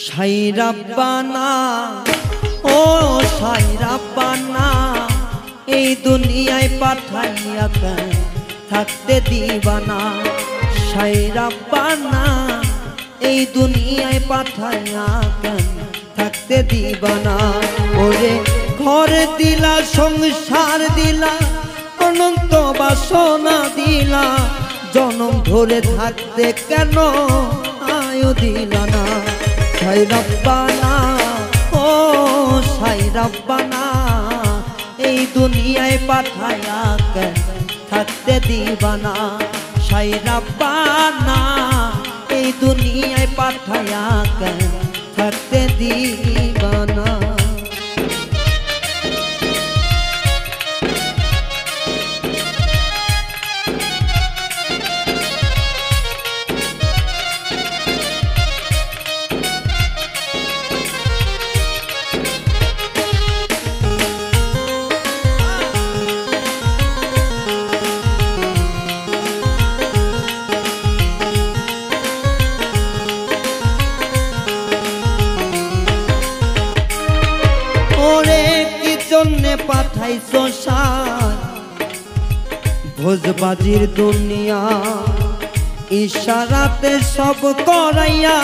সাই রাব্বানা ও সাই রাব্বানা এই দুনিয়ায় পাঠাইয়া কেন থাকতে দিবানা। সাই রাব্বানা এই দুনিয়ায় পাঠাইয়া কেন থাকতে দিবানা। ওরে ঘর দিলা সংসার দিলা অনন্ত বাসনা দিলা, জনম ধরে থাকতে কেন আয়ু দিলা না। সাই রাব্বানা ও সাই রাব্বানা এই দুনিয়ায় পাঠাইয়া কেন থাকতে দিবানা। সাই রাব্বানা এই দুনিয়ায় পাঠাইয়া কেন থাকতে দিবানা। জন্যে পাঠাইছো সার ভোজবাজির দুনিয়া, ইশারাতে সব করাইয়া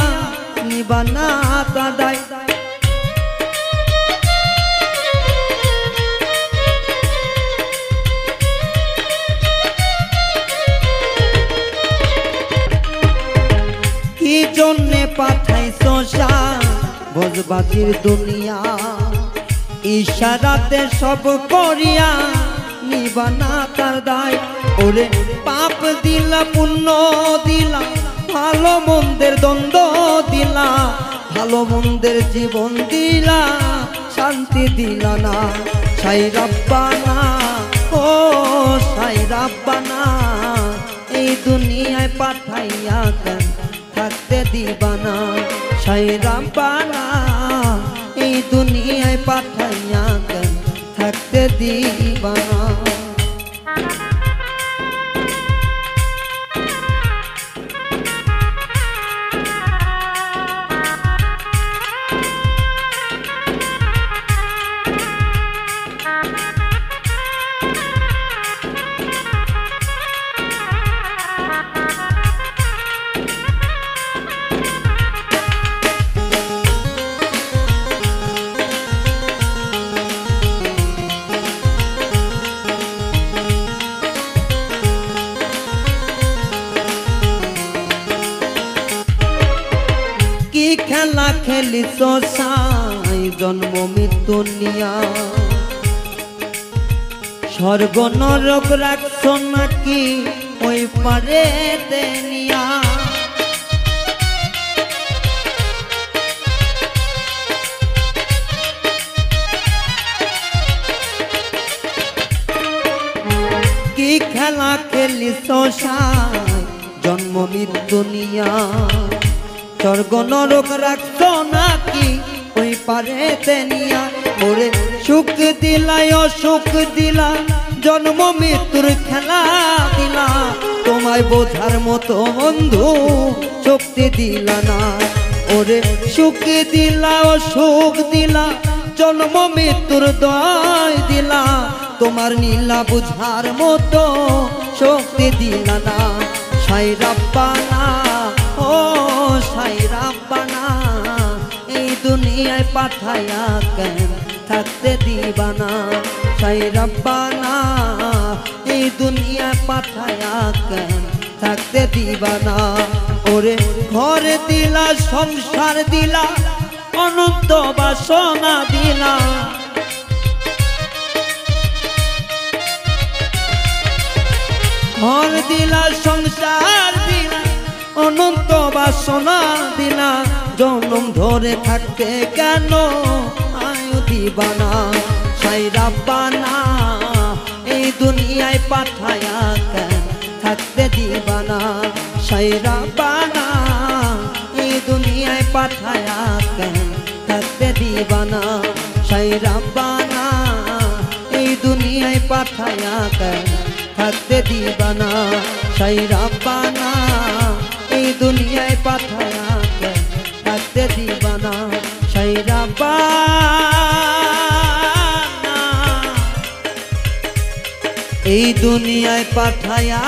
নিবানা দাদাই। কি জন্যে পাঠাইছো সার ভোজবাজির দুনিয়া, ইশারাতে সব করিয়া নিবানা তার দায়। ওরে পাপ দিলা পুণ্য দিলা ভালো মন্দের দ্বন্দ্ব দিলা, ভালো মন্দের জীবন দিলা শান্তি দিলা না। সাই রাব্বানা ও সাই রাব্বানা এই দুনিয়ায় পাঠাইয়া কেন থাকতে দিবানা। সাই রাব্বানা এই দুনিয়ায় পাঠাইয়া কেন থাকতে দিবানা। কি খেলা খেলিছো সাই জন্ম মৃত্যু নিয়া, স্বর্গ নরক রাখছো নাকি ওই পারে দেনিয়া। কি খেলা খেলিছো সাই জন্ম মৃত্যু নিয়া, স্বর্গ নরক রাখছো নাকি ওই পারে তেনিয়া। ওরে সুখ দিলাই অসুখ দিলা জন্ম মৃত্যুর খেলা দিলা, তোমায় বোঝার মতো বন্ধু শক্তি দিলা না। ওরে সুখ দিলা অসুখ দিলা জন্ম মৃত্যুর দয় দিলা, তোমার নীলা বুঝার মতো শক্তি দিলা না। সাই রাব্বানা ও সাই রাব্বানা এই দুনিয়ায় পাঠাইয়া কেন থাকতে দিবানা। সাই রাব্বানা এই দুনিয়ায় পাঠাইয়া কেন থাকতে দিবানা। ওরে ঘর দিলা সংসার দিলা অনন্ত বাসনা দিলা, ঘর দিলা সংসার দিলা অনন্ত বাসনা দিলা, জনম ধরে থাকতে কেন আয়ু দিবানা। সাই রাব্বানা এই দুনিয়ায় পাঠাইয়া কেন থাকতে দিবানা। সাই রাব্বানা এই দুনিয়ায় পাঠাইয়া কেন থাকতে দিবানা। সাই রাব্বানা এই দুনিয়ায় পাঠাইয়া কেন থাকতে দিবানা। সাই রাব্বানা এই দুনিয়ায় পাঠাইয়া কেন থাকতে সাথে দিবানা সাইরা বানা এই দুনিয়ায় পাঠায়া